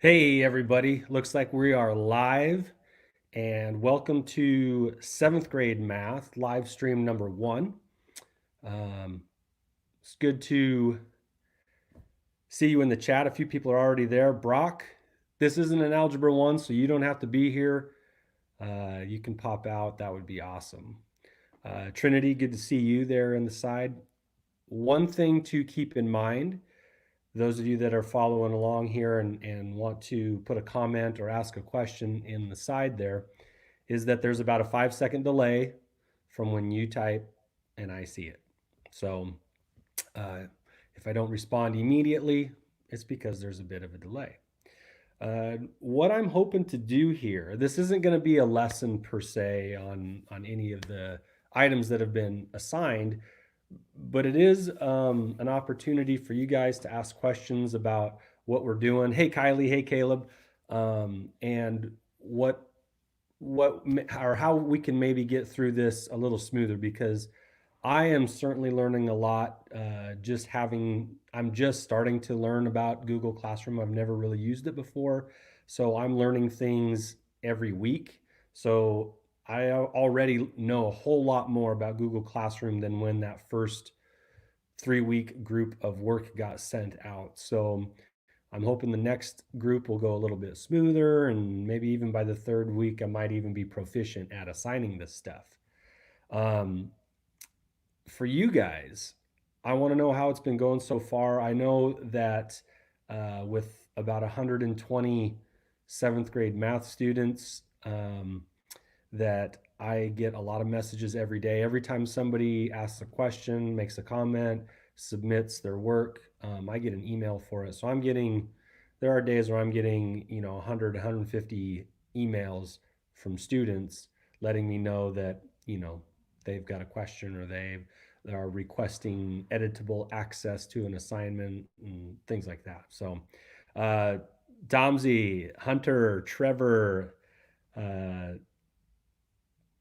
Hey everybody, looks like we are live and welcome to seventh grade math live stream number one. Um, it's good to see you in the chat. A few people are already there. Brock, this isn't an algebra one, so you don't have to be here. You can pop out, that would be awesome. Trinity, good to see you there in the side. One thing to keep in mind, those of you that are following along here and want to put a comment or ask a question in the side there, is that there's about a 5-second delay from when you type and I see it. So uh, if I don't respond immediately, it's because there's a bit of a delay. What I'm hoping to do here, this isn't going to be a lesson per se on any of the items that have been assigned, but it is an opportunity for you guys to ask questions about what we're doing. Hey, Kylie. Hey, Caleb. And what or how we can maybe get through this a little smoother, because I am certainly learning a lot. I'm just starting to learn about Google Classroom. I've never really used it before, so I'm learning things every week. So I already know a whole lot more about Google Classroom than when that first 3-week group of work got sent out. So I'm hoping the next group will go a little bit smoother, and maybe even by the third week, I might even be proficient at assigning this stuff. Um, for you guys, I want to know how it's been going so far. I know that with about 120 seventh grade math students, that I get a lot of messages every day. Every time somebody asks a question, makes a comment, submits their work, I get an email for it. So there are days where I'm getting, 100, 150 emails from students letting me know that, they've got a question, or they are requesting editable access to an assignment and things like that. So, uh, Domsey, Hunter, Trevor, uh,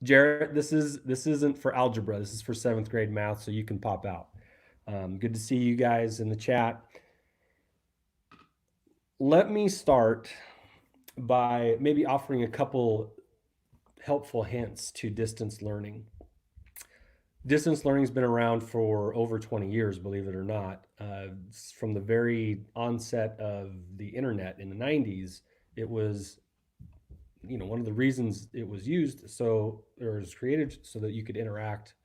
Jarrett, this isn't for algebra. This is for seventh grade math, so you can pop out. Good to see you guys in the chat. Let me start by maybe offering a couple helpful hints to distance learning. Distance learning has been around for over 20 years, believe it or not. From the very onset of the internet in the 90s, it was, one of the reasons it was used, or was created so that you could interact,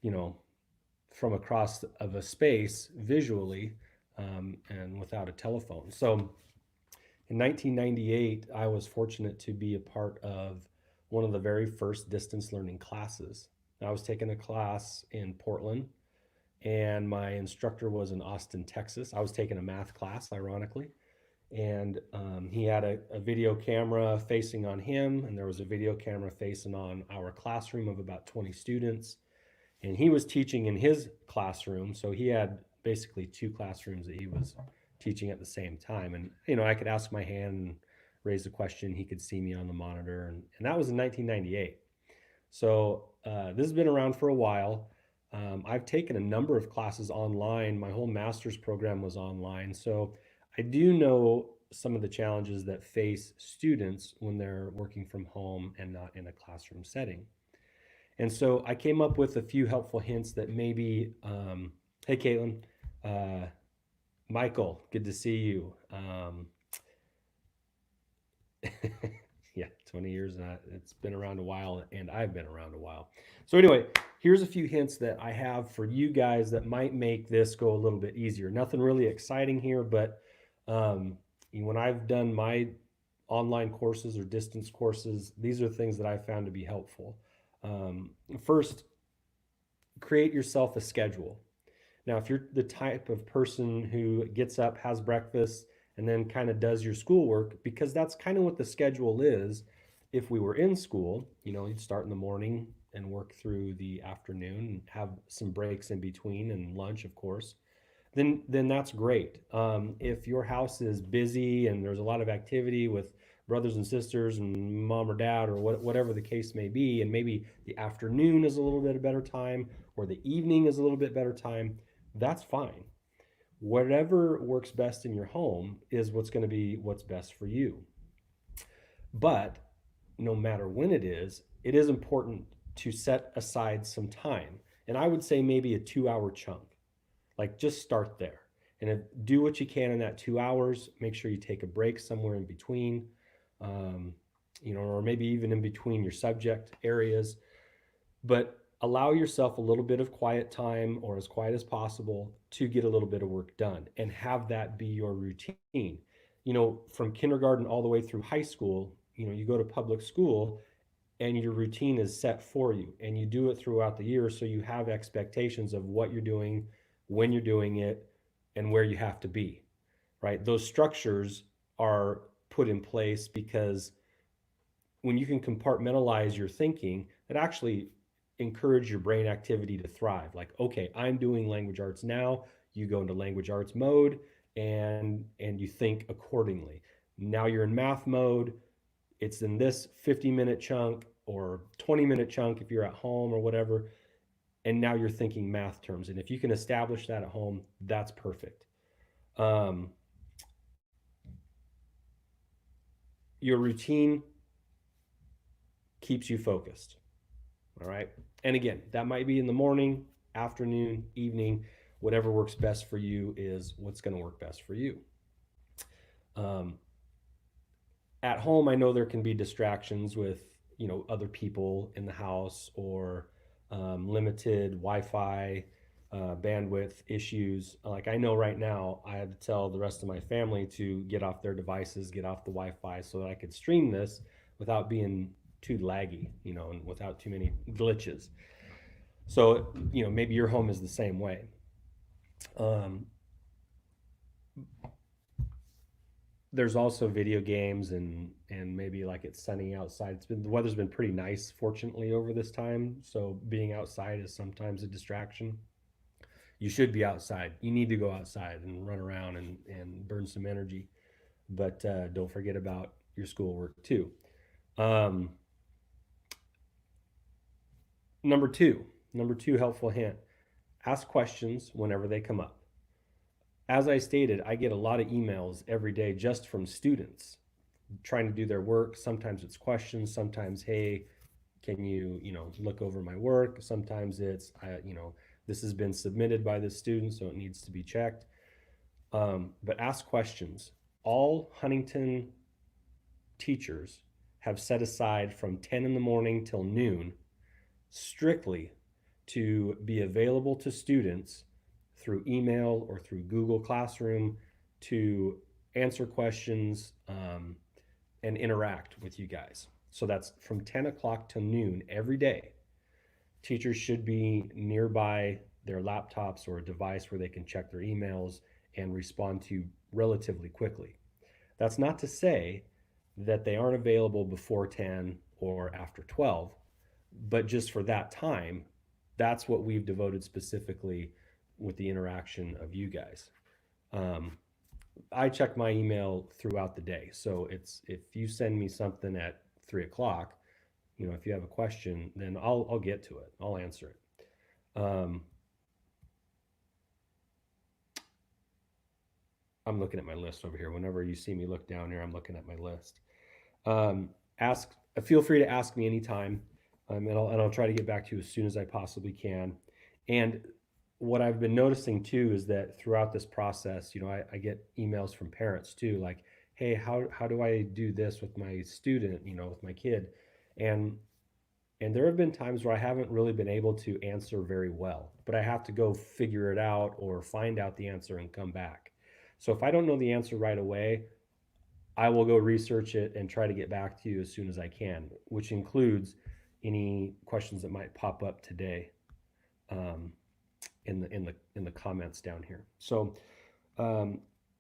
you know, from across of a space visually, and without a telephone. So in 1998, I was fortunate to be a part of one of the very first distance learning classes. I was taking a class in Portland, and my instructor was in Austin, Texas. I was taking a math class, ironically, and he had a video camera facing on him, and there was a video camera facing on our classroom of about 20 students. And he was teaching in his classroom, so he had basically two classrooms that he was teaching at the same time. And I could ask my hand and raise a question. He could see me on the monitor, and that was in 1998. So this has been around for a while. I've taken a number of classes online. My whole master's program was online, so I do know some of the challenges that face students when they're working from home and not in a classroom setting. And so I came up with a few helpful hints that maybe, hey, Caitlin, uh, Michael, good to see you. Yeah, 20 years, it's been around a while, and I've been around a while. So anyway, here's a few hints that I have for you guys that might make this go a little bit easier. Nothing really exciting here, but when I've done my online courses or distance courses, these are things that I've found to be helpful. First, create yourself a schedule. Now, if you're the type of person who gets up, has breakfast, and then kind of does your schoolwork, because that's kind of what the schedule is. If we were in school, you'd start in the morning and work through the afternoon and have some breaks in between and lunch, of course. Then that's great. If your house is busy and there's a lot of activity with brothers and sisters and mom or dad, or whatever the case may be, and maybe the afternoon is a little bit a better time, or the evening is a little bit better time, that's fine. Whatever works best in your home is what's going to be what's best for you. But no matter when it is important to set aside some time. And I would say maybe a 2 hour chunk. Like just start there. And do what you can in that 2 hours. Make sure you take a break somewhere in between, um, or maybe even in between your subject areas. But allow yourself a little bit of quiet time or as quiet as possible to get a little bit of work done and have that be your routine. From kindergarten all the way through high school, you go to public school and your routine is set for you and you do it throughout the year, so you have expectations of what you're doing, when you're doing it, and where you have to be, right? Those structures are put in place because when you can compartmentalize your thinking, it actually encourage your brain activity to thrive. Like, okay, I'm doing language arts now. You go into language arts mode and you think accordingly. Now you're in math mode. It's in this 50-minute chunk or 20-minute chunk if you're at home or whatever. And now you're thinking math terms. And if you can establish that at home, that's perfect. Um, your routine keeps you focused. All right. And again, that might be in the morning, afternoon, evening, whatever works best for you is what's going to work best for you. Um, at home, I know there can be distractions with, other people in the house or limited Wi-Fi, bandwidth issues. Like I know right now, I had to tell the rest of my family to get off their devices, get off the Wi-Fi so that I could stream this without being too laggy, and without too many glitches. So, maybe your home is the same way. Um, there's also video games and maybe like it's sunny outside. The weather's been pretty nice, fortunately, over this time. So being outside is sometimes a distraction. You should be outside. You need to go outside and run around and burn some energy. But don't forget about your schoolwork too. Um, number two, number two helpful hint: ask questions whenever they come up. As I stated, I get a lot of emails every day just from students trying to do their work. Sometimes it's questions, sometimes, hey, can you, look over my work? Sometimes it's, this has been submitted by the student, so it needs to be checked. But ask questions. All Huntington teachers have set aside from 10 in the morning till noon strictly to be available to students through email or through Google Classroom to answer questions and interact with you guys. So that's from 10 o'clock to noon every day. Teachers should be nearby their laptops or a device where they can check their emails and respond to relatively quickly. That's not to say that they aren't available before 10 or after 12, but just for that time, that's what we've devoted specifically with the interaction of you guys. Um, I check my email throughout the day. So it's if you send me something at 3 o'clock, if you have a question, then I'll get to it. I'll answer it. I'm looking at my list over here. Whenever you see me look down here, I'm looking at my list. Um, ask. Feel free to ask me anytime, and I'll try to get back to you as soon as I possibly can. And what I've been noticing too is that throughout this process, I get emails from parents too, like, hey, how do I do this with my student, with my kid? And and there have been times where I haven't really been able to answer very well, but I have to go figure it out or find out the answer and come back. So if I don't know the answer right away, I will go research it and try to get back to you as soon as I can, which includes any questions that might pop up today. Um, in the comments down here. So um,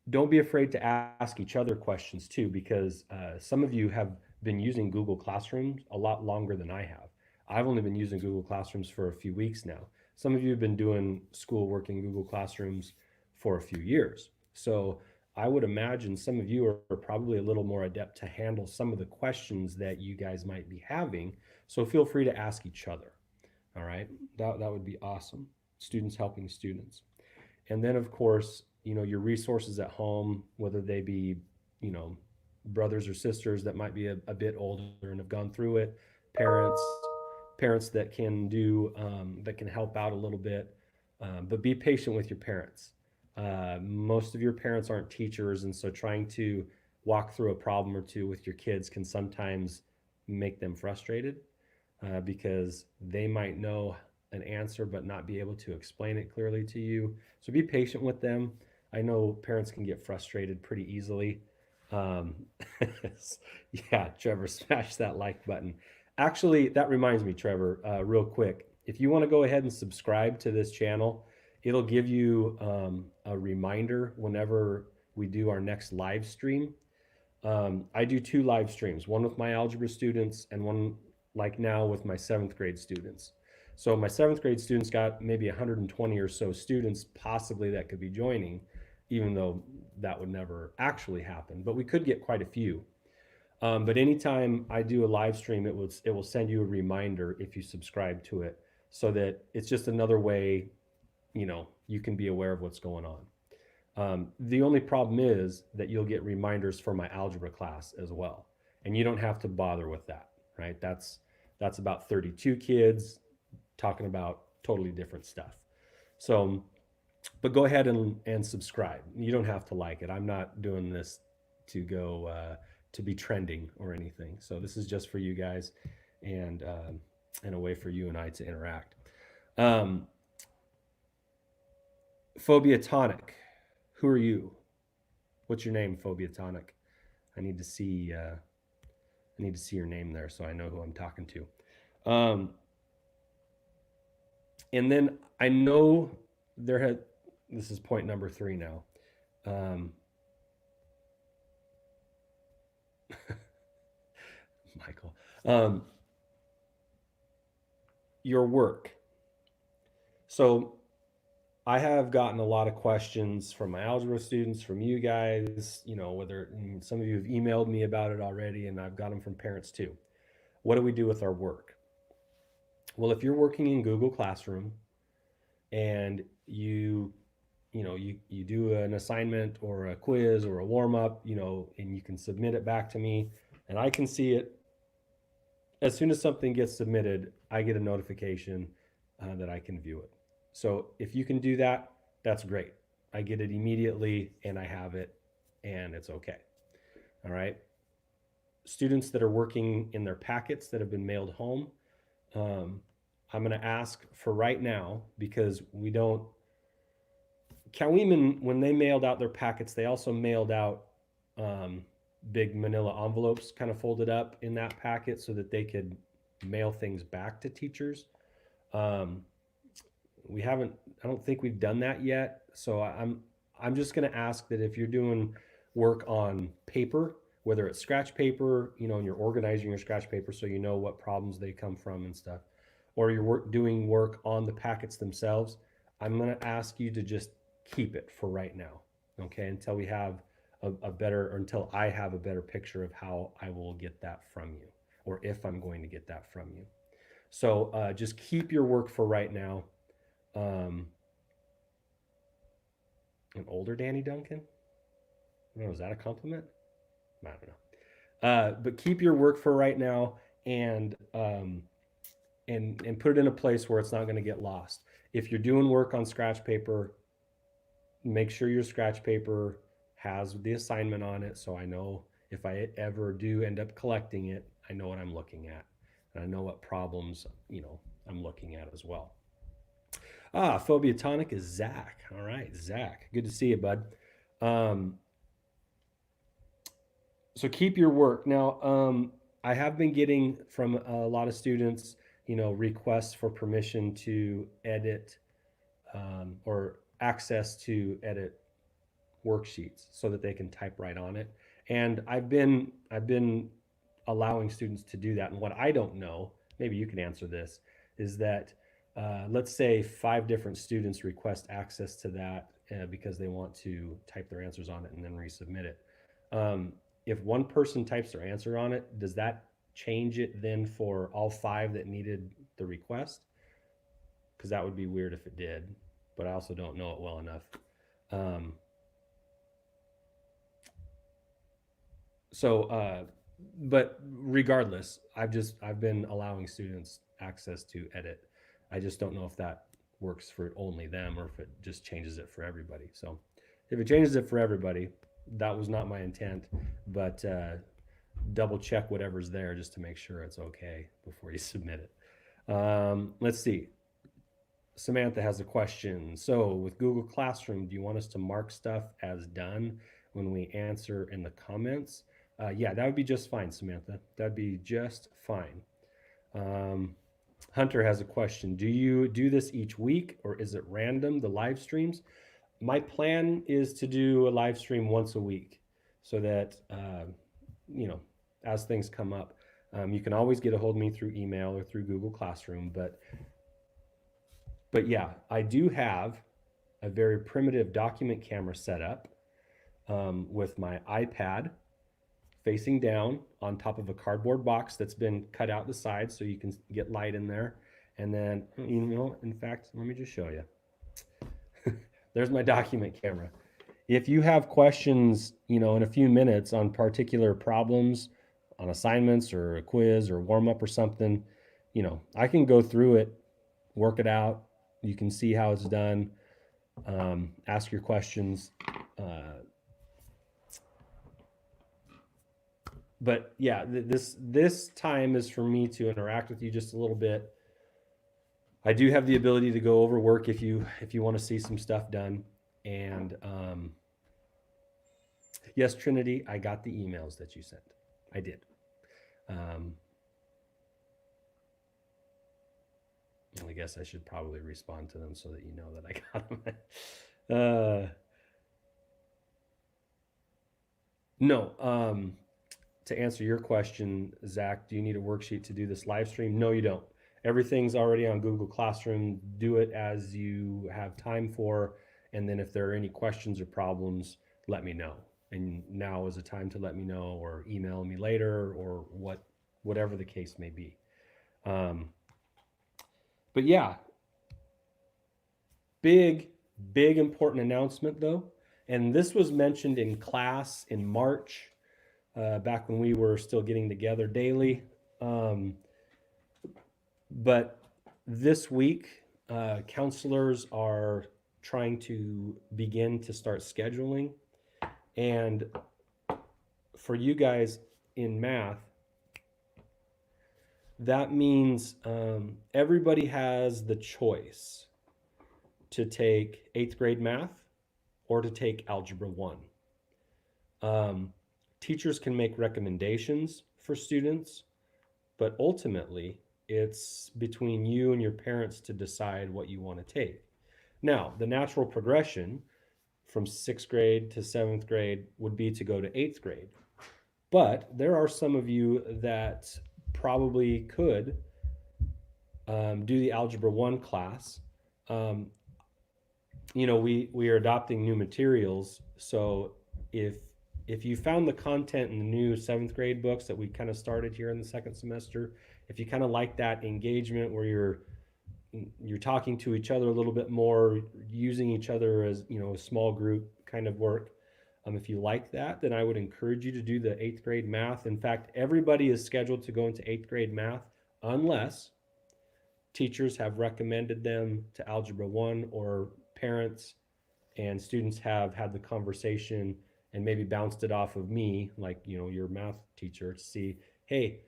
don't be afraid to ask each other questions too, because some of you have been using Google Classrooms a lot longer than I have. I've only been using Google Classrooms for a few weeks now. Some of you have been doing schoolwork in Google Classrooms for a few years. So I would imagine some of you are probably a little more adept to handle some of the questions that you guys might be having. So feel free to ask each other. All right, that would be awesome. Students helping students. And then, of course, your resources at home, whether they be, you know, brothers or sisters that might be a bit older and have gone through it, parents, parents that can do that can help out a little bit, but be patient with your parents. Most of your parents aren't teachers, and so trying to walk through a problem or two with your kids can sometimes make them frustrated because they might know an answer but not be able to explain it clearly to you. So be patient with them. I know parents can get frustrated pretty easily. Um, yeah, Trevor, smash that like button. Actually, that reminds me, Trevor, real quick. If you want to go ahead and subscribe to this channel, it'll give you a reminder whenever we do our next live stream. I do two live streams, one with my algebra students and one like now with my seventh grade students. So my seventh grade students got maybe 120 or so students possibly that could be joining, even though that would never actually happen. But we could get quite a few. But anytime I do a live stream, it will send you a reminder if you subscribe to it, so that it's just another way, you can be aware of what's going on. The only problem is that you'll get reminders for my algebra class as well, and you don't have to bother with that, right? That's about 32 kids talking about totally different stuff. So, but go ahead and subscribe. You don't have to like it. I'm not doing this to go to be trending or anything. So this is just for you guys, and a way for you and I to interact. Um, Phobia Tonic, who are you? What's your name, Phobia Tonic? I need to see. I need to see your name there so I know who I'm talking to. And then I know there had. This is point number 3 now. Um, Michael, your work. So I have gotten a lot of questions from my algebra students, from you guys, whether some of you have emailed me about it already, and I've got them from parents too. What do we do with our work? Well, if you're working in Google Classroom and you do an assignment or a quiz or a warm up, and you can submit it back to me, and I can see it. As soon as something gets submitted, I get a notification that I can view it. So if you can do that, that's great. I get it immediately and I have it, and it's okay. All right. Students that are working in their packets that have been mailed home, um, I'm going to ask for right now, because we don't. Coweeman, when they mailed out their packets, they also mailed out um, big manila envelopes kind of folded up in that packet so that they could mail things back to teachers. Um, we haven't, I don't think we've done that yet. So I'm just going to ask that if you're doing work on paper, whether it's scratch paper, and you're organizing your scratch paper so you know what problems they come from and stuff, or you're doing work on the packets themselves, I'm going to ask you to just keep it for right now, okay, until we have a better, or until I have a better picture of how I will get that from you, or if I'm going to get that from you. So just keep your work for right now. Um, an older Danny Duncan? I don't know, is that a compliment? I don't know. But keep your work for right now, and put it in a place where it's not going to get lost. If you're doing work on scratch paper, make sure your scratch paper has the assignment on it, so I know if I ever do end up collecting it, I know what I'm looking at, and I know what problems I'm looking at as well. Phobia Tonic is Zach. All right, Zach, good to see you, bud. Um, so keep your work now. I have been getting from a lot of students, requests for permission to edit, or access to edit worksheets so that they can type right on it. And I've been allowing students to do that. And what I don't know, maybe you can answer this, is that let's say 5 different students request access to that because they want to type their answers on it and then resubmit it. If one person types their answer on it, does that change it then for all 5 that needed the request? Because that would be weird if it did, but I also don't know it well enough. But regardless, I've been allowing students access to edit. I just don't know if that works for only them or if it just changes it for everybody. So if it changes it for everybody, that was not my intent. But double check whatever's there just to make sure it's okay before you submit it. Let's see. Samantha has a question. So, with Google Classroom, do you want us to mark stuff as done when we answer in the comments? Yeah, that would be just fine, Samantha. That'd be just fine. Um, Hunter has a question. Do you do this each week or is it random, the live streams? My plan is to do a live stream once a week so that, you know, as things come up, you can always get a hold of me through email or through Google Classroom. But yeah, I do have a very primitive document camera set up with my iPad facing down on top of a cardboard box that's been cut out the side so you can get light in there. And then, you know, in fact, let me just show you. There's my document camera. If you have questions, you know, in a few minutes on particular problems, on assignments or a quiz or warm up or something, you know, I can go through it, work it out. You can see how it's done. Ask your questions. But yeah, this time is for me to interact with you just a little bit. I do have the ability to go over work if you want to see some stuff done. And yes, Trinity, I got the emails that you sent. I did. Um, I guess I should probably respond to them so that you know that I got them. No. To answer your question, Zach, do you need a worksheet to do this live stream? No, you don't. Everything's already on Google Classroom. Do it as you have time for. And then if there are any questions or problems, let me know. And now is a time to let me know or email me later or whatever the case may be. But yeah, big, big important announcement though. And this was mentioned in class in March, back when we were still getting together daily. But this week, counselors are trying to begin to start scheduling. And for you guys in math, that means everybody has the choice to take 8th grade math or to take Algebra 1. Teachers can make recommendations for students, but ultimately it's between you and your parents to decide what you want to take. Now, the natural progression from 6th grade to 7th grade would be to go to 8th grade. But there are some of you that probably could do the Algebra 1 class. You know, we are adopting new materials. So if you found the content in the new 7th grade books that we kind of started here in the second semester, if you kind of like that engagement where you're talking to each other a little bit more, using each other as, you know, a small group kind of work, if you like that, then I would encourage you to do the 8th grade math. In fact, everybody is scheduled to go into 8th grade math unless teachers have recommended them to Algebra 1 or parents and students have had the conversation and maybe bounced it off of me, like, you know, your math teacher, to see, hey,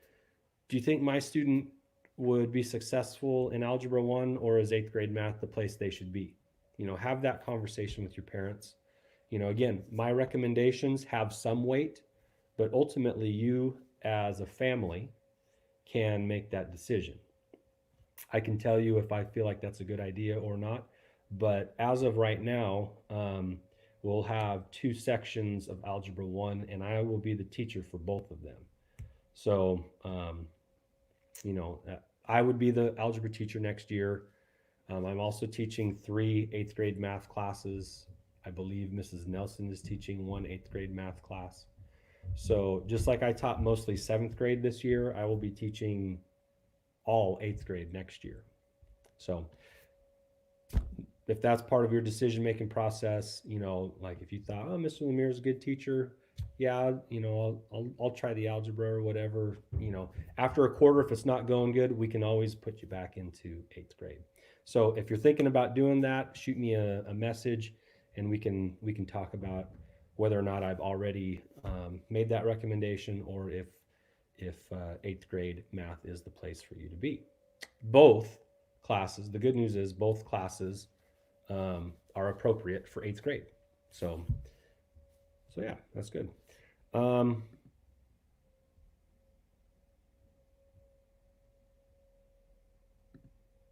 do you think my student would be successful in Algebra 1 or is 8th grade math the place they should be? You know, have that conversation with your parents. You know, again, my recommendations have some weight, but ultimately you as a family can make that decision. I can tell you if I feel like that's a good idea or not, but as of right now, we'll have 2 sections of Algebra 1 and I will be the teacher for both of them. So, you know, I would be the algebra teacher next year. I'm also teaching 3 8th grade math classes. I believe Mrs. Nelson is teaching 1 8th grade math class. So just like I taught mostly 7th grade this year, I will be teaching all 8th grade next year. So if that's part of your decision making process, you know, like if you thought, oh, Mr. Lemiere is a good teacher, yeah, I'll try the algebra or whatever. After a quarter, if it's not going good, we can always put you back into eighth grade. So if you're thinking about doing that, shoot me a message, and we can talk about whether or not I've already made that recommendation, or if eighth grade math is the place for you to be. Both classes. The good news is both classes are appropriate for eighth grade. So yeah, that's good. Um,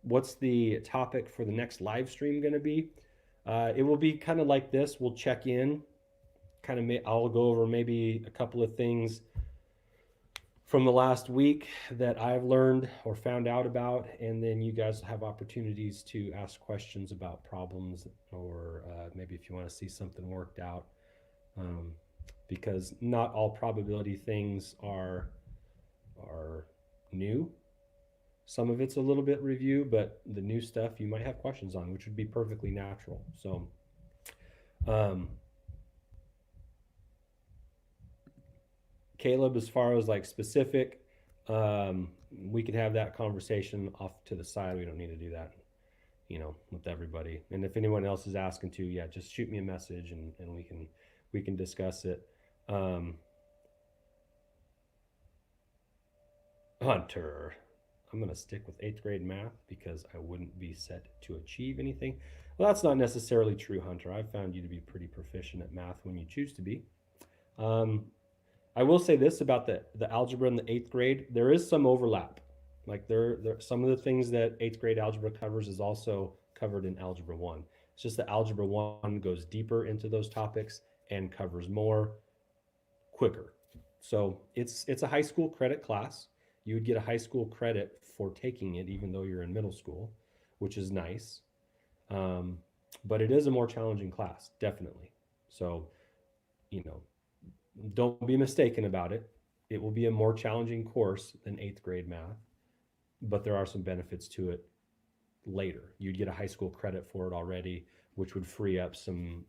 what's the topic for the next live stream going to be? It will be kind of like this. We'll check in. I'll go over maybe a couple of things from the last week that I've learned or found out about, and then you guys have opportunities to ask questions about problems, or maybe if you want to see something worked out, um, because not all probability things are new. Some of it's a little bit review, but the new stuff you might have questions on, which would be perfectly natural. So, um, Caleb, as far as like specific, we can have that conversation off to the side. We don't need to do that, with everybody. And if anyone else is asking to, yeah, just shoot me a message, and we can discuss it. Um, Hunter, I'm going to stick with eighth grade math because I wouldn't be set to achieve anything. Well, that's not necessarily true, Hunter. I've found you to be pretty proficient at math when you choose to be. Um, I will say this about the algebra in the eighth grade: there is some overlap. Like there some of the things that eighth grade algebra covers is also covered in algebra one. It's just that algebra one goes deeper into those topics and covers more quicker. So it's a high school credit class. You would get a high school credit for taking it, even though you're in middle school, which is nice. Um, but it is a more challenging class, definitely. So, you know, don't be mistaken about it. It will be a more challenging course than eighth grade math, but there are some benefits to it later. You'd get a high school credit for it already, which would free up some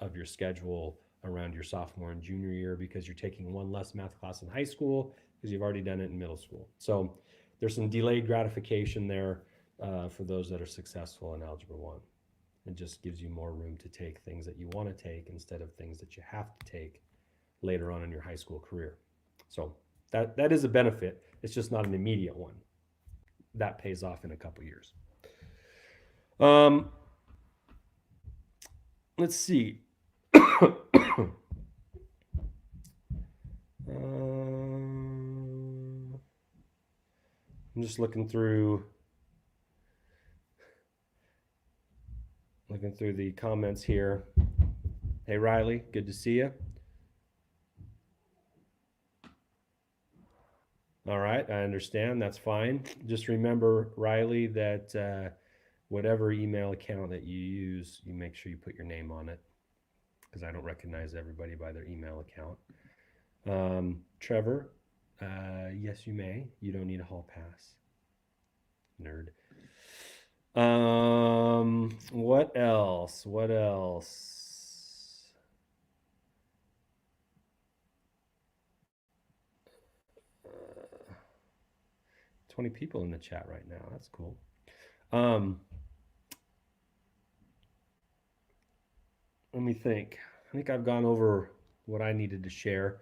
of your schedule around your sophomore and junior year because you're taking one less math class in high school because you've already done it in middle school. So there's some delayed gratification there for those that are successful in Algebra 1. It just gives you more room to take things that you want to take instead of things that you have to take later on in your high school career. So that is a benefit. It's just not an immediate one. That pays off in a couple years. Um, let's see. I'm just looking through the comments here. Hey Riley, good to see you. All right, I understand. That's fine. Just remember, Riley, that whatever email account that you use, you make sure you put your name on it because I don't recognize everybody by their email account. Trevor, yes, you may. You don't need a hall pass. Nerd. What else? What else? 20 people in the chat right now. That's cool. Let me think. I think I've gone over what I needed to share.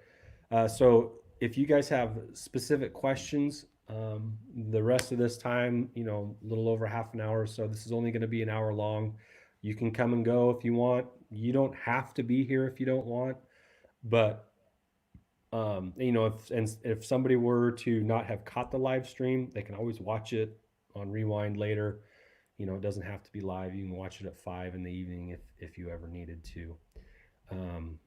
So if you guys have specific questions, the rest of this time, a little over half an hour or so, this is only going to be an hour long. You can come and go if you want. You don't have to be here if you don't want. But if somebody were to not have caught the live stream, they can always watch it on rewind later. It doesn't have to be live. You can watch it at 5 in the evening if you ever needed to. Um,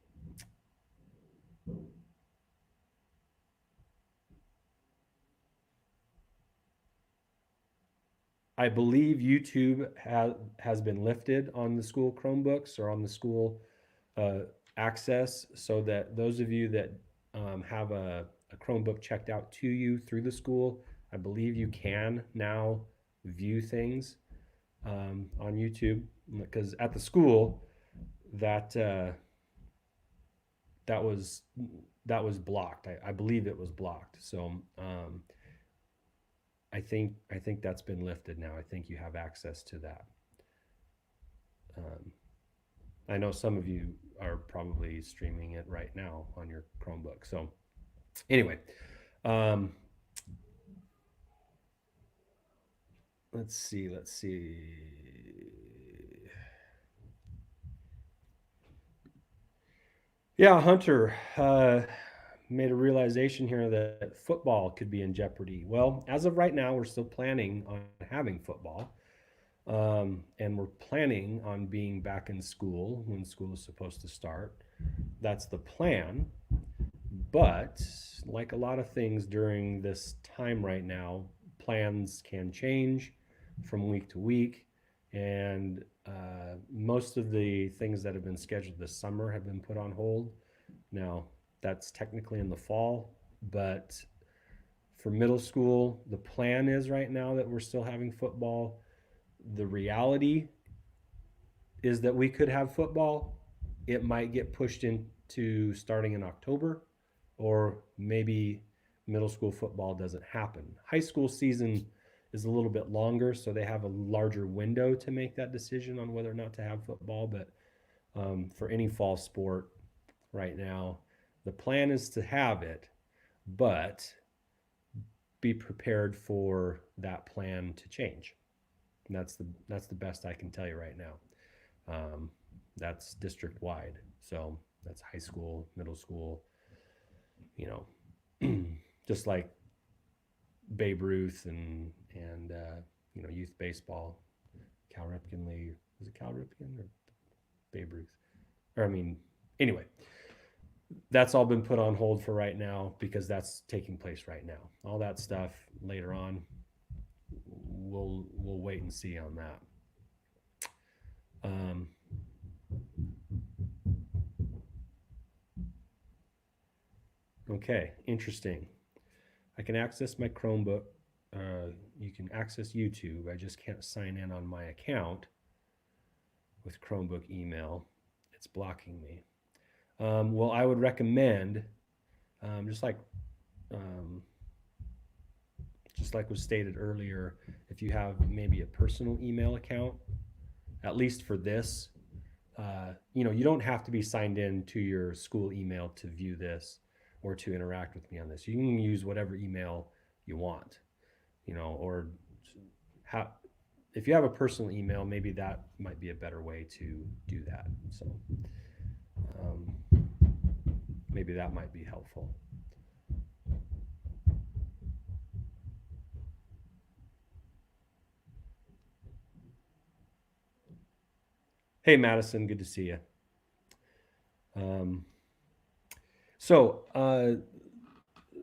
I believe YouTube has been lifted on the school Chromebooks or on the school access, so that those of you that have a Chromebook checked out to you through the school, I believe you can now view things on YouTube, because at the school that that was that was blocked. I believe it was blocked. So I think that's been lifted now. I think you have access to that. Um, I know some of you are probably streaming it right now on your Chromebook. So anyway, um, let's see. Let's see. Yeah, Hunter made a realization here that football could be in jeopardy. Well, as of right now, we're still planning on having football. And we're planning on being back in school when school is supposed to start. That's the plan. But like a lot of things during this time right now, plans can change from week to week. And most of the things that have been scheduled this summer have been put on hold. Now, that's technically in the fall, but for middle school, the plan is right now that we're still having football. The reality is that we could have football. It might get pushed into starting in October, or maybe middle school football doesn't happen. High school season is a little bit longer, so they have a larger window to make that decision on whether or not to have football. But for any fall sport right now, the plan is to have it, but be prepared for that plan to change. And that's the best I can tell you right now. Um, that's district wide. So that's high school, middle school, you know, just like Babe Ruth and youth baseball, Cal Ripken League. Was it Cal Ripken or Babe Ruth? Or I mean, anyway, that's all been put on hold for right now because that's taking place right now. All that stuff later on, we'll wait and see on that. Um, okay, interesting. I can access my Chromebook. You can access YouTube. I just can't sign in on my account with Chromebook email. It's blocking me. Well, I would recommend, just like um, just like was stated earlier, if you have maybe a personal email account, at least for this, you don't have to be signed in to your school email to view this or to interact with me on this. You can use whatever email you want, or how, if you have a personal email, maybe that might be a better way to do that. So um, maybe that might be helpful. Hey, Madison, good to see you. Um, so,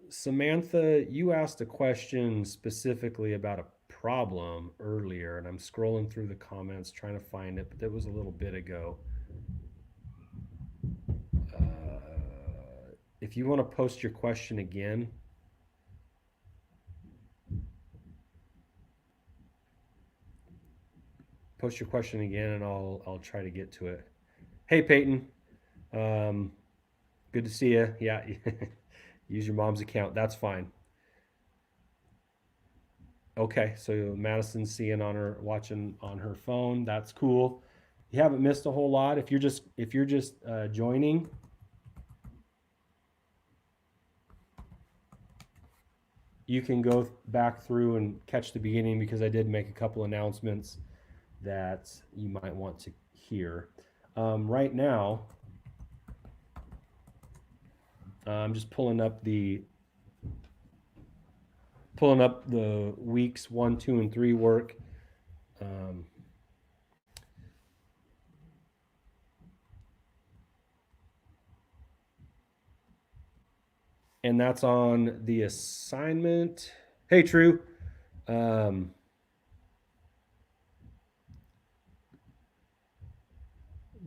Samantha, you asked a question specifically about a problem earlier, and I'm scrolling through the comments trying to find it, but that was a little bit ago. If you want to post your question again, post your question again, and I'll try to get to it. Hey, Peyton, um, good to see you. Yeah, use your mom's account. That's fine. Okay, so Madison's seeing on her watching on her phone. That's cool. You haven't missed a whole lot. If you're just joining, you can go back through and catch the beginning because I did make a couple announcements that you might want to hear. Right now, I'm just pulling up the weeks 1, 2, and 3 work. Um, and that's on the assignment. Hey, True. Um,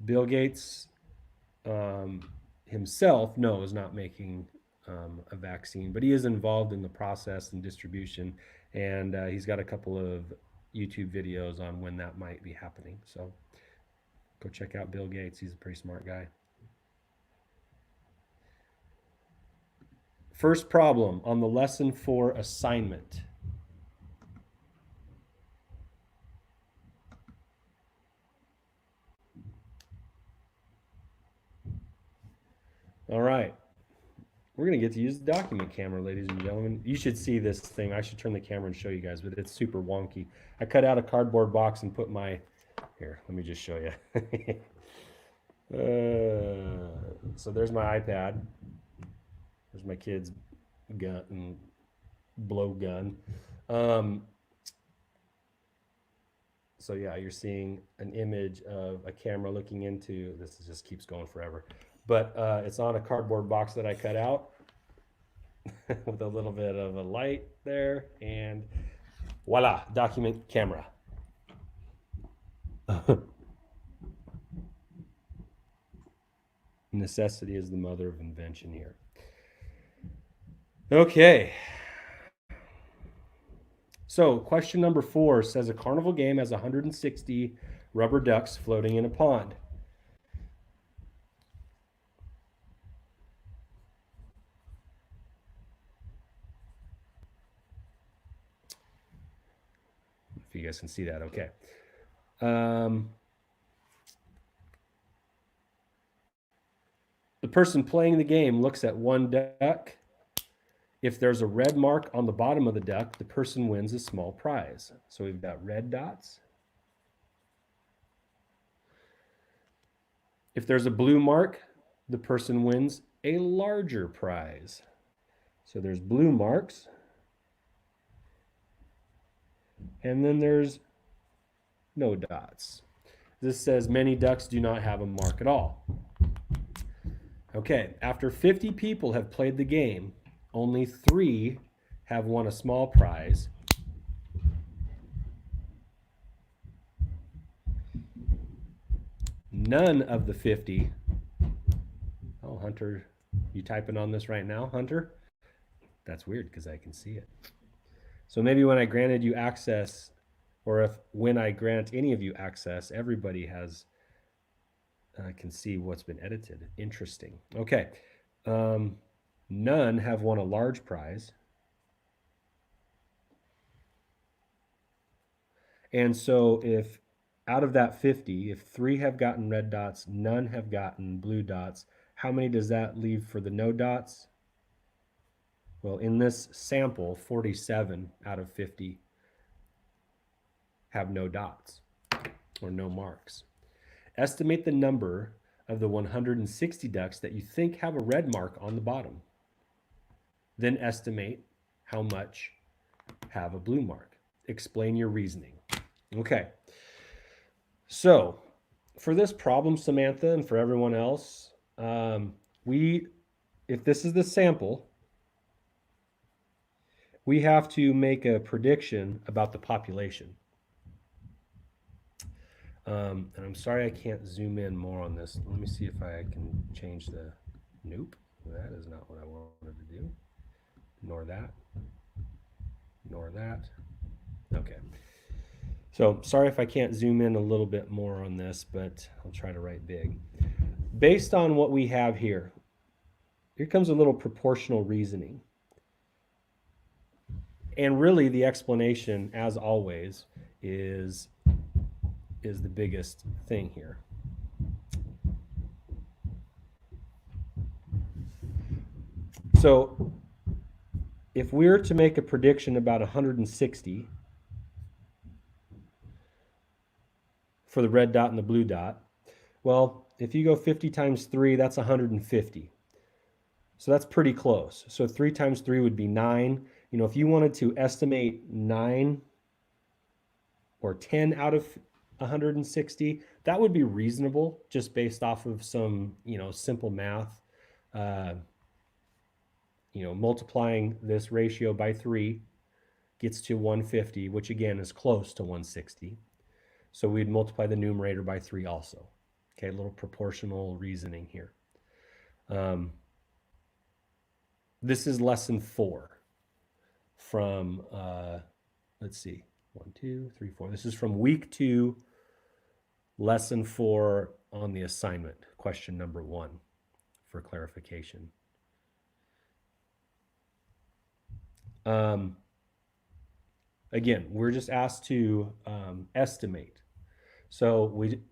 Bill Gates himself, no, is not making a vaccine, but he is involved in the process and distribution, and he's got a couple of YouTube videos on when that might be happening. So go check out Bill Gates. He's a pretty smart guy. First problem on the lesson 4 assignment. All right. We're going to get to use the document camera, ladies and gentlemen. You should see this thing. I should turn the camera and show you guys, but it's super wonky. I cut out a cardboard box and put my... Here, let me just show you. So there's my iPad. There's my kid's gun and blow gun. So yeah, you're seeing an image of a camera looking into, this just keeps going forever. But it's on a cardboard box that I cut out with a little bit of a light there, and voila, document camera. Necessity is the mother of invention here. Okay. So question number 4 says a carnival game has 160 rubber ducks floating in a pond. If you guys can see that, okay. The person playing the game looks at one duck. If there's a red mark on the bottom of the duck, the person wins a small prize. So we've got red dots. If there's a blue mark, the person wins a larger prize. So there's blue marks. And then there's no dots. This says many ducks do not have a mark at all. Okay, after 50 people have played the game, only 3 have won a small prize. None of the 50. Oh, Hunter, you typing on this right now, Hunter? That's weird because I can see it. So maybe when I granted you access, or when I grant any of you access, everybody has can see what's been edited. Interesting. Okay. None have won a large prize. And so if out of that 50, if 3 have gotten red dots, none have gotten blue dots, how many does that leave for the no dots? Well, in this sample, 47 out of 50 have no dots or no marks. Estimate the number of the 160 ducks that you think have a red mark on the bottom. Then estimate how much have a blue mark. Explain your reasoning. Okay. So for this problem, Samantha, and for everyone else, if this is the sample, we have to make a prediction about the population. And I'm sorry I can't zoom in more on this. Let me see if I can change the... Nope, that is not what I wanted to do. Nor that. Nor that. Okay. So sorry if I can't zoom in a little bit more on this, but I'll try to write big. Based on what we have here, here comes a little proportional reasoning. And really the explanation, as always, is the biggest thing here. So if we're to make a prediction about 160 for the red dot and the blue dot, well, if you go 50 times 3, that's 150. So that's pretty close. So 3 times 3 would be 9. You know, if you wanted to estimate 9 or 10 out of 160, that would be reasonable just based off of some, simple math. Multiplying this ratio by 3 gets to 150, which again is close to 160. So we'd multiply the numerator by 3 also. Okay, a little proportional reasoning here. This is lesson 4 from, let's see, 1, 2, 3, 4. This is from week 2, lesson 4 on the assignment, question number 1 for clarification. Again, we're just asked to estimate. So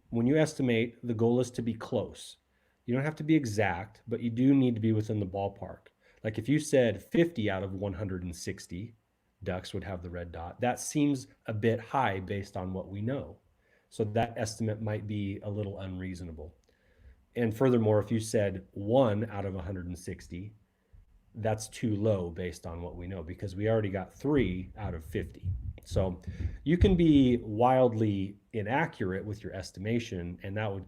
when you estimate, the goal is to be close. You don't have to be exact, but you do need to be within the ballpark. Like if you said 50 out of 160 ducks would have the red dot, that seems a bit high based on what we know. So that estimate might be a little unreasonable. And furthermore, if you said 1 out of 160, that's too low based on what we know because we already got 3 out of 50. So you can be wildly inaccurate with your estimation, and that would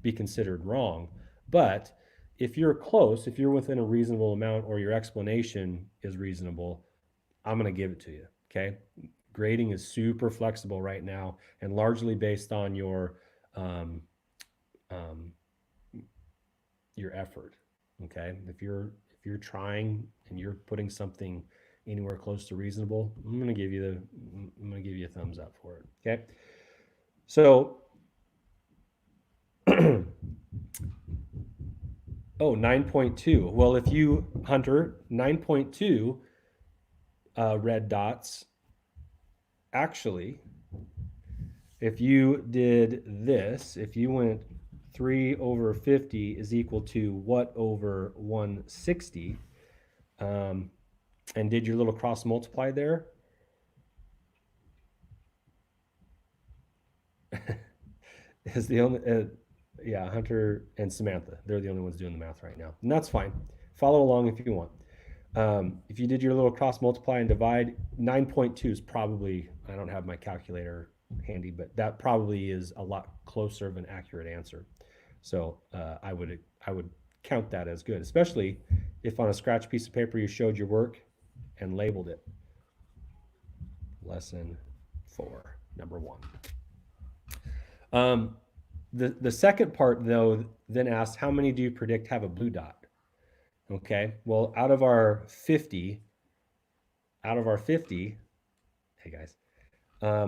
be considered wrong. But if you're close, if you're within a reasonable amount or your explanation is reasonable, I'm going to give it to you. Okay. Grading is super flexible right now and largely based on um, um, your effort. Okay. If you're trying and you're putting something anywhere close to reasonable, I'm gonna give you a thumbs up for it. Okay. So oh, 9.2. Well, if you Hunter, 9.2 red dots, actually, if you did this, if you went 3 over 50 is equal to what over 160, um, and did your little cross multiply there, is the only, yeah, Hunter and Samantha, they're the only ones doing the math right now. And that's fine. Follow along if you want. If you did your little cross multiply and divide, 9.2 is probably, I don't have my calculator handy, but that probably is a lot closer of an accurate answer. So I would count that as good, especially if on a scratch piece of paper you showed your work and labeled it. Lesson 4, number 1. The second part though then asks, how many do you predict have a blue dot? Okay, well out of our 50, hey guys,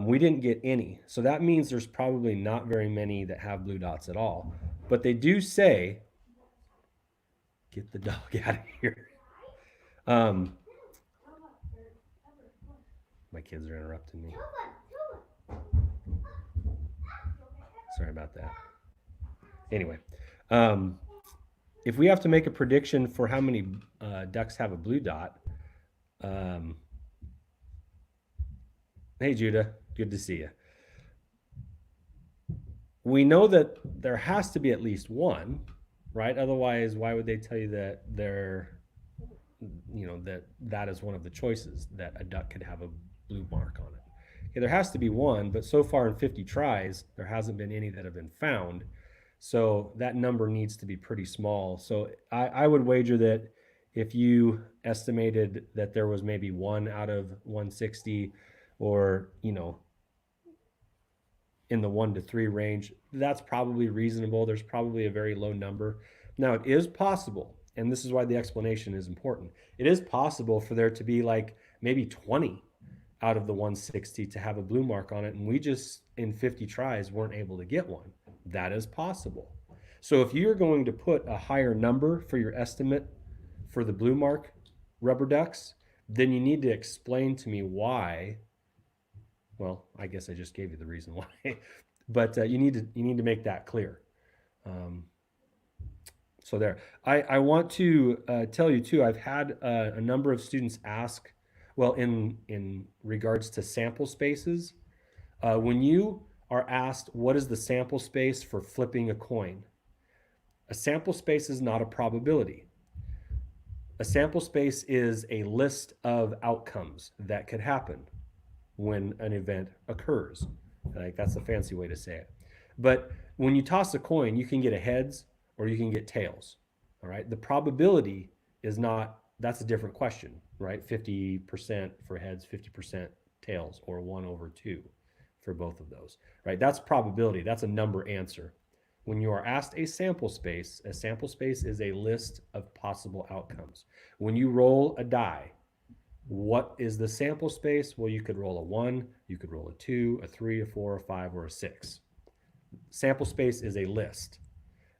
we didn't get any. So that means there's probably not very many that have blue dots at all. But they do say, get the dog out of here. Um, my kids are interrupting me. Sorry about that. Anyway, if we have to make a prediction for how many ducks have a blue dot, um, hey Judah, good to see you. We know that there has to be at least one, right? Otherwise, why would they tell you that that is one of the choices that a duck could have a blue mark on it? Okay, there has to be one, but so far in 50 tries, there hasn't been any that have been found. So that number needs to be pretty small. So I would wager that if you estimated that there was maybe 1 out of 160 or, in the 1 to 3 range, that's probably reasonable. There's probably a very low number. Now, it is possible, and this is why the explanation is important. It is possible for there to be like maybe 20 out of the 160 to have a blue mark on it, and we just in 50 tries weren't able to get one. That is possible. So if you're going to put a higher number for your estimate for the blue mark rubber ducks, then you need to explain to me why. Well, I guess I just gave you the reason why, but you need to make that clear. So there, I want to tell you too. I've had a number of students ask, well, in regards to sample spaces, when you are asked what is the sample space for flipping a coin, a sample space is not a probability. A sample space is a list of outcomes that could happen when an event occurs. Like that's a fancy way to say it. But when you toss a coin, you can get a heads or you can get tails. All right. The probability is not, that's a different question, right? 50% for heads, 50% tails, or 1 over 2 for both of those, right? That's probability. That's a number answer. When you are asked a sample space is a list of possible outcomes. When you roll a die, what is the sample space? Well, you could roll a 1, you could roll a 2, a 3, a 4, a 5, or a 6. Sample space is a list.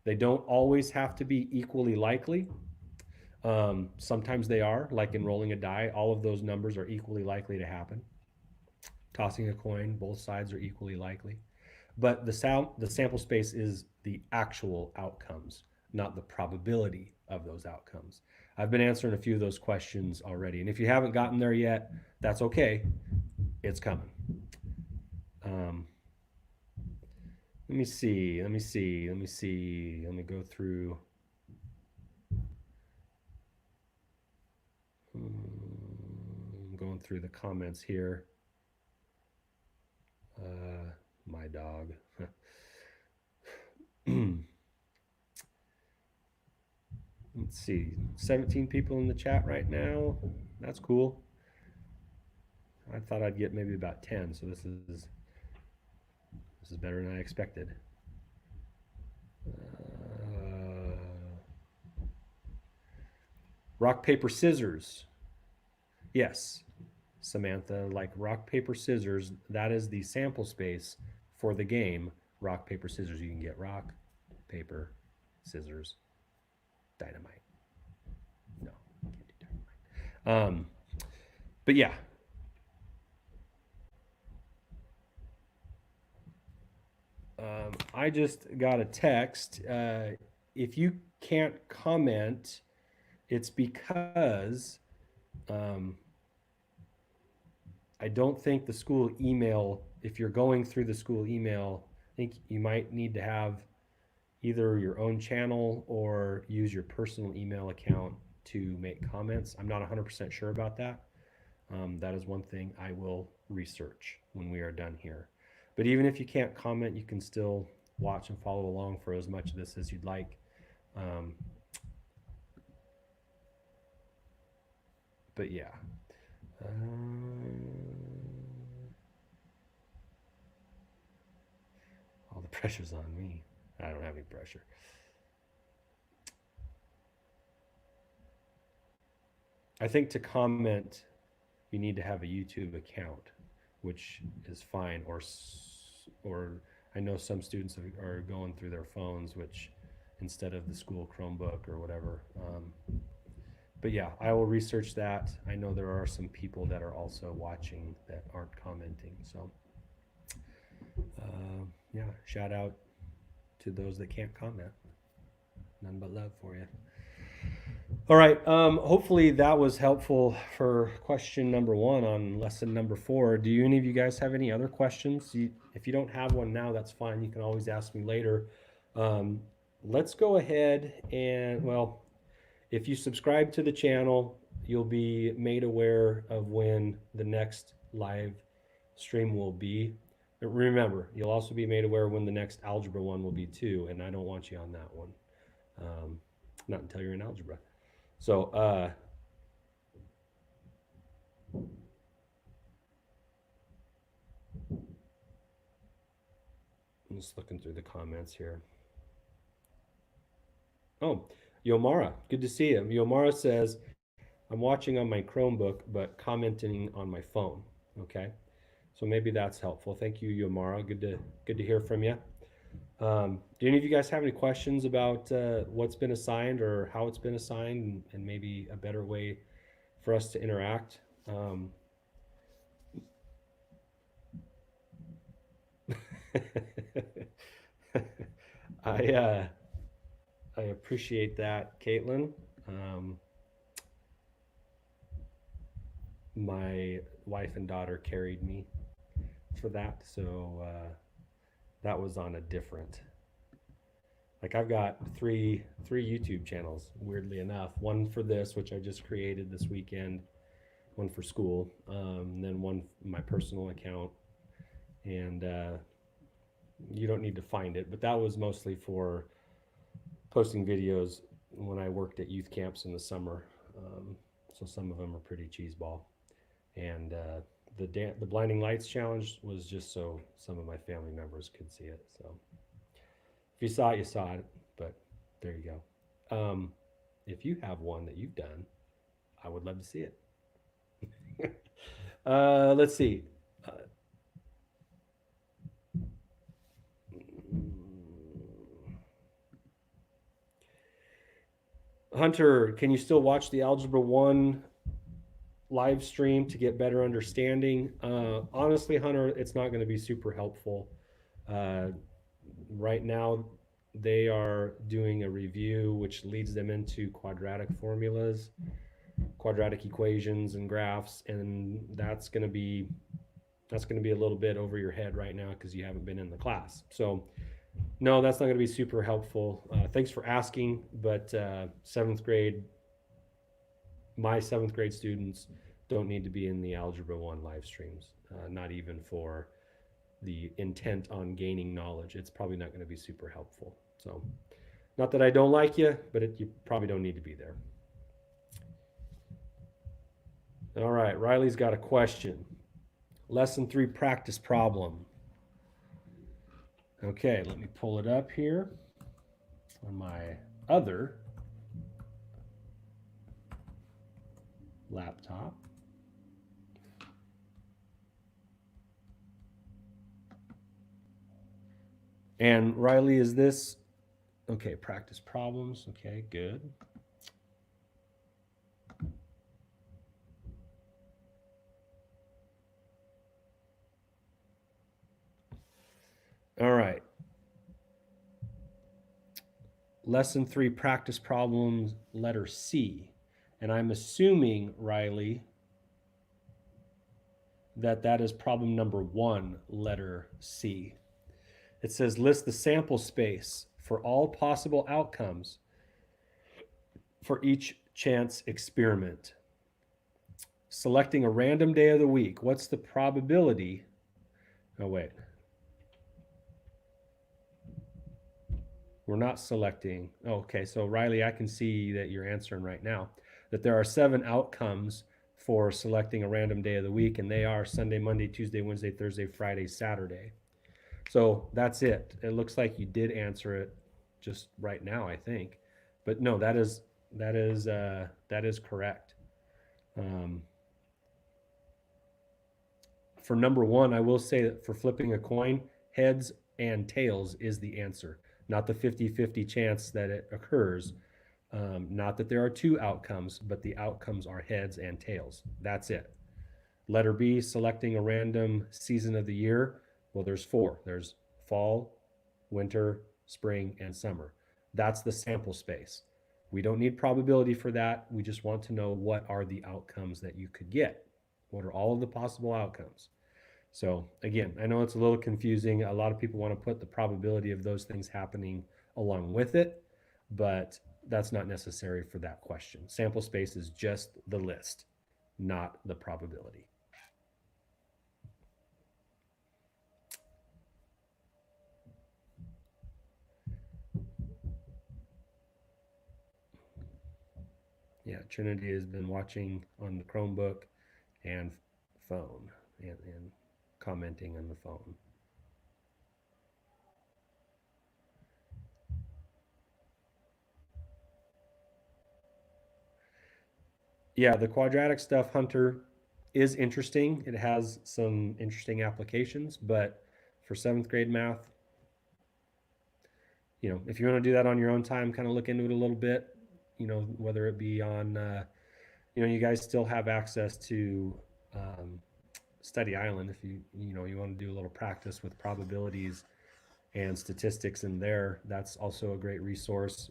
They don't always have to be equally likely. Sometimes they are, like in rolling a die, all of those numbers are equally likely to happen. Tossing a coin, both sides are equally likely. But the sample space is the actual outcomes, not the probability of those outcomes. I've been answering a few of those questions already. And if you haven't gotten there yet, that's okay. It's coming. Um, let me see. Let me go through. Going through the comments here. My dog. Let's see. 17 people in the chat right now. That's cool. I thought I'd get maybe about 10, so this is better than I expected. Rock, paper, scissors. Yes, Samantha, like rock, paper, scissors, that is the sample space for the game. Rock, paper, scissors. You can get rock, paper, scissors, dynamite. No, can't do dynamite. But yeah. I just got a text. If you can't comment, it's because I don't think the school email, if you're going through the school email, I think you might need to have either your own channel or use your personal email account to make comments. I'm not 100% sure about that. That is one thing I will research when we are done here. But even if you can't comment, you can still watch and follow along for as much of this as you'd like. But yeah. All the pressure's on me. I don't have any pressure. I think to comment, you need to have a YouTube account, which is fine. Or I know some students are going through their phones, which instead of the school Chromebook or whatever. But yeah, I will research that. I know there are some people that are also watching that aren't commenting. So yeah, shout out to those that can't comment. None but love for you. All right. Hopefully that was helpful for question number 1 on lesson number 4. Do any of you guys have any other questions? If you don't have one now, that's fine. You can always ask me later. Let's go ahead and, well, if you subscribe to the channel, you'll be made aware of when the next live stream will be. But remember, you'll also be made aware when the next algebra one will be too, and I don't want you on that one. Not until you're in algebra. So, I'm just looking through the comments here. Oh, Yomara, good to see you. Yomara says, I'm watching on my Chromebook, but commenting on my phone. Okay, so maybe that's helpful. Thank you, Yomara. Good to hear from you. Do any of you guys have any questions about what's been assigned or how it's been assigned, and maybe a better way for us to interact? I appreciate that, Caitlin. My wife and daughter carried me for that, so that was on a different. Like I've got three YouTube channels, weirdly enough. One for this, which I just created this weekend. One for school, then one my personal account, and you don't need to find it, but that was mostly for posting videos when I worked at youth camps in the summer. So some of them are pretty cheeseball, and the blinding lights challenge was just so some of my family members could see it. So if you saw it, you saw it. But there you go. If you have one that you've done, I would love to see it. Let's see. Hunter, can you still watch the Algebra 1 live stream to get better understanding? Honestly, Hunter, it's not going to be super helpful. Uh, right now, they are doing a review which leads them into quadratic formulas, quadratic equations, and graphs, and that's going to be a little bit over your head right now because you haven't been in the class. So no, that's not going to be super helpful. Thanks for asking, but seventh grade, my seventh grade students don't need to be in the Algebra 1 live streams, not even for the intent on gaining knowledge. It's probably not going to be super helpful. So, not that I don't like you, but you probably don't need to be there. All right, Riley's got a question. Lesson 3 practice problem. Okay, let me pull it up here on my other laptop. And Riley, is this okay? Practice problems. Okay, good. All right. Lesson 3 practice problems, letter C. And I'm assuming, Riley, that is problem number 1, letter C. It says list the sample space for all possible outcomes for each chance experiment. Selecting a random day of the week. What's the probability? Oh, wait. We're not selecting. Oh, okay, so Riley, I can see that you're answering right now that there are 7 outcomes for selecting a random day of the week, and they are Sunday, Monday, Tuesday, Wednesday, Thursday, Friday, Saturday. So that's it. It looks like you did answer it just right now, I think. But no, that is correct. For number 1, I will say that for flipping a coin, heads and tails is the answer, not the 50-50 chance that it occurs. Not that there are 2 outcomes, but the outcomes are heads and tails. That's it. Letter B, selecting a random season of the year. Well, there's 4. There's fall, winter, spring, and summer. That's the sample space. We don't need probability for that. We just want to know what are the outcomes that you could get. What are all of the possible outcomes? So again, I know it's a little confusing. A lot of people want to put the probability of those things happening along with it, but that's not necessary for that question. Sample space is just the list, not the probability. Yeah, Trinity has been watching on the Chromebook and phone and commenting on the phone. Yeah, the quadratic stuff, Hunter, is interesting. It has some interesting applications, but for seventh grade math, if you want to do that on your own time, kind of look into it a little bit, whether it be on, you guys still have access to Study Island if you want to do a little practice with probabilities and statistics in there. That's also a great resource.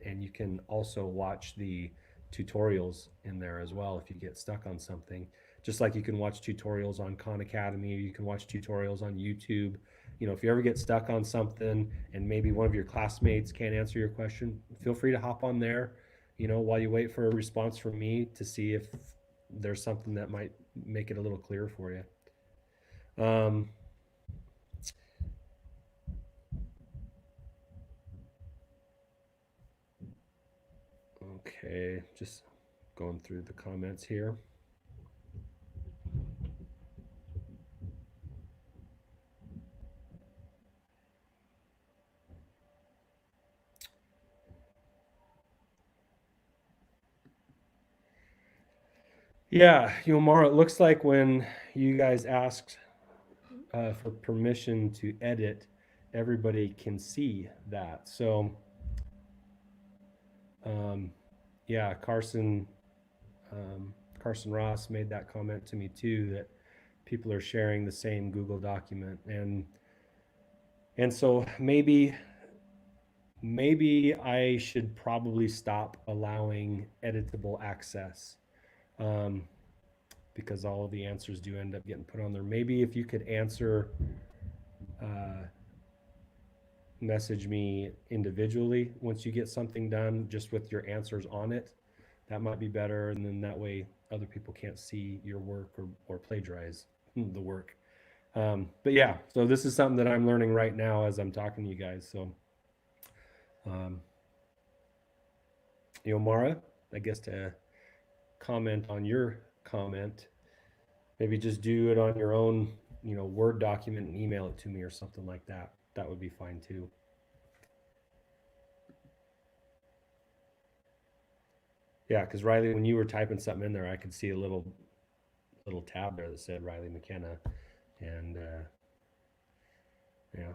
And you can also watch the tutorials in there as well if you get stuck on something. Just like you can watch tutorials on Khan Academy, you can watch tutorials on YouTube. If you ever get stuck on something and maybe one of your classmates can't answer your question, feel free to hop on there, while you wait for a response from me to see if there's something that might make it a little clearer for you. Okay, just going through the comments here. Yeah, Mara, it looks like when you guys asked for permission to edit, everybody can see that. So, yeah, Carson Ross made that comment to me too, that people are sharing the same Google document, and so maybe I should probably stop allowing editable access, um, because all of the answers do end up getting put on there. Maybe if you could uh, message me individually once you get something done, just with your answers on it, that might be better. And then that way, other people can't see your work or plagiarize the work. But yeah, so this is something that I'm learning right now as I'm talking to you guys. So, um, Mara, I guess to comment on your comment, maybe just do it on your own, Word document and email it to me or something like that. That would be fine too. Yeah, because Riley, when you were typing something in there, I could see a little tab there that said Riley McKenna, and yeah.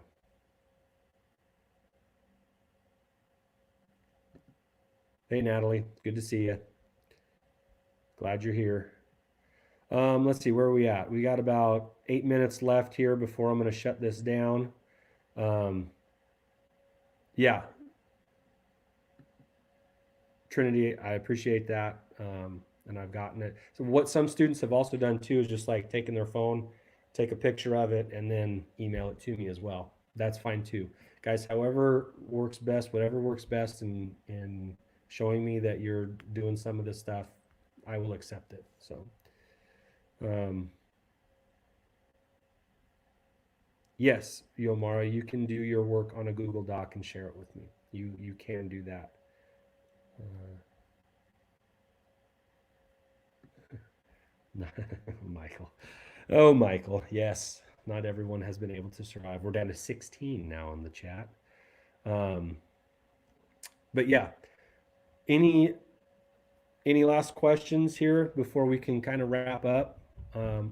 Hey Natalie, good to see you. Glad you're here. Let's see, where are we at? We got about 8 minutes left here before I'm going to shut this down. Um, yeah, Trinity, I appreciate that. And I've gotten it. So what some students have also done too is just like taking their phone, take a picture of it, and then email it to me as well. That's fine too. Guys, however works best, whatever works best in showing me that you're doing some of this stuff, I will accept it. So um, yes, Yomara, you can do your work on a Google Doc and share it with me. You can do that. Uh, Michael. Oh, Michael. Yes, not everyone has been able to survive. We're down to 16 now in the chat. Um, but yeah, any any last questions here before we can kind of wrap up?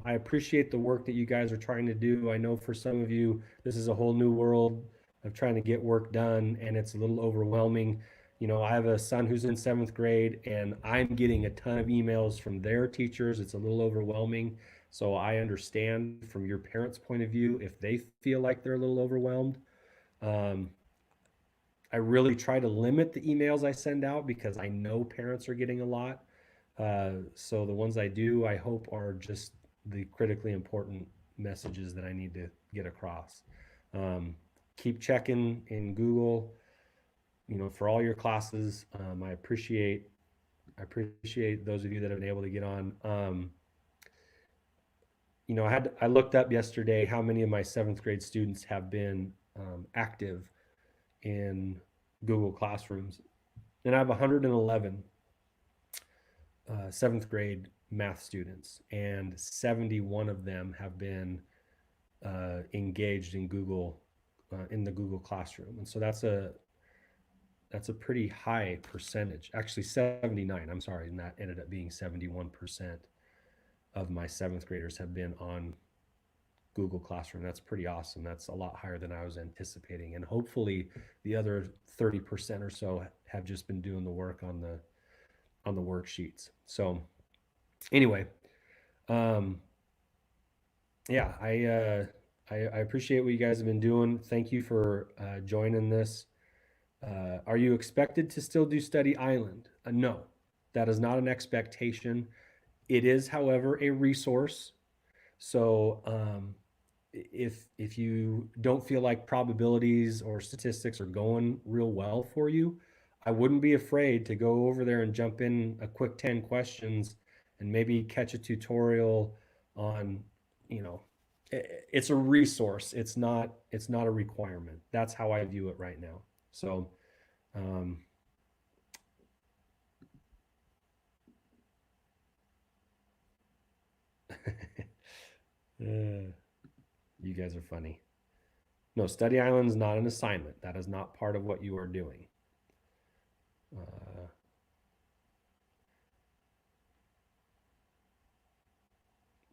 I appreciate the work that you guys are trying to do. I know for some of you, this is a whole new world of trying to get work done, and it's a little overwhelming. I have a son who's in seventh grade, and I'm getting a ton of emails from their teachers. It's a little overwhelming. So I understand from your parents' point of view if they feel like they're a little overwhelmed. Um, I really try to limit the emails I send out because I know parents are getting a lot. So the ones I do, I hope are just the critically important messages that I need to get across. Um, Keep checking in Google, for all your classes. I appreciate those of you that have been able to get on. I looked up yesterday how many of my seventh grade students have been active in Google Classrooms, and I have 111 seventh grade math students, and 71 of them have been engaged in in the Google Classroom, and so that's a pretty high percentage. Actually, 79. I'm sorry, and that ended up being 71% of my seventh graders have been on Google Classroom. That's pretty awesome. That's a lot higher than I was anticipating, and hopefully, the other 30% or so have just been doing the work on the worksheets. So anyway, um, yeah, I appreciate what you guys have been doing. Thank you for joining this. Are you expected to still do Study Island? No, that is not an expectation. It is, however, a resource. So if you don't feel like probabilities or statistics are going real well for you, I wouldn't be afraid to go over there and jump in a quick 10 questions and maybe catch a tutorial on, you know, it's a resource. It's not a requirement. That's how I view it right now. So, um, uh, you guys are funny. No, Study Island is not an assignment. That is not part of what you are doing. Uh,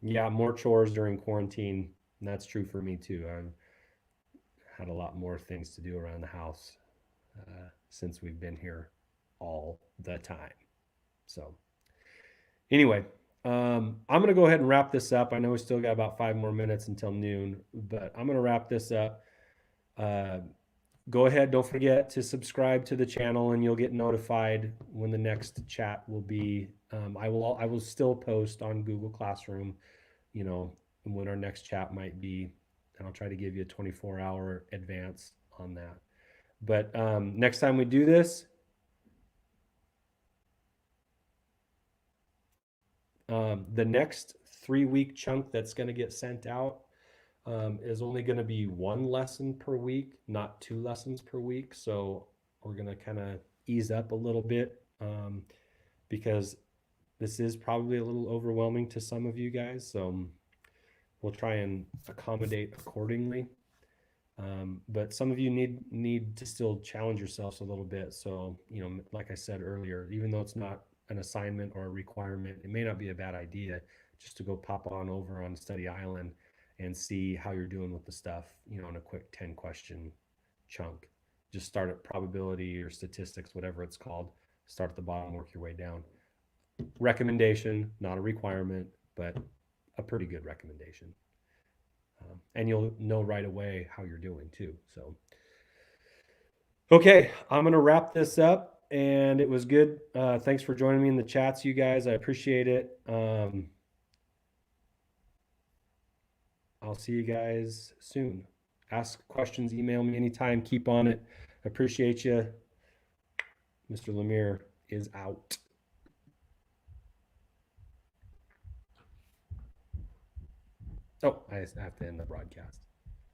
yeah, more chores during quarantine. And that's true for me too. I've had a lot more things to do around the house since we've been here all the time. So anyway, I'm going to go ahead and wrap this up. I know we still got about 5 more minutes until noon, but I'm going to wrap this up. Uh, Go ahead, don't forget to subscribe to the channel, and you'll get notified when the next chat will be. I will still post on Google Classroom, you know, when our next chat might be, and I'll try to give you a 24-hour advance on that. But next time we do this, the next 3-week chunk that's going to get sent out is only going to be one lesson per week, not 2 lessons per week. So we're going to kind of ease up a little bit because this is probably a little overwhelming to some of you guys. So we'll try and accommodate accordingly. But some of you need to still challenge yourselves a little bit. So, you know, like I said earlier, even though it's not an assignment or a requirement, it may not be a bad idea just to go pop on over on Study Island and see how you're doing with the stuff, you know, in a quick 10 question chunk. Just start at probability or statistics, whatever it's called. Start at the bottom, work your way down. Recommendation, not a requirement, but a pretty good recommendation. And you'll know right away how you're doing too. So, okay, I'm going to wrap this up. And it was good. Thanks for joining me in the chats, you guys. I appreciate it. I'll see you guys soon. Ask questions, email me anytime. Keep on it. Appreciate you. Mr. Lemiere is out. Oh, I have to end the broadcast.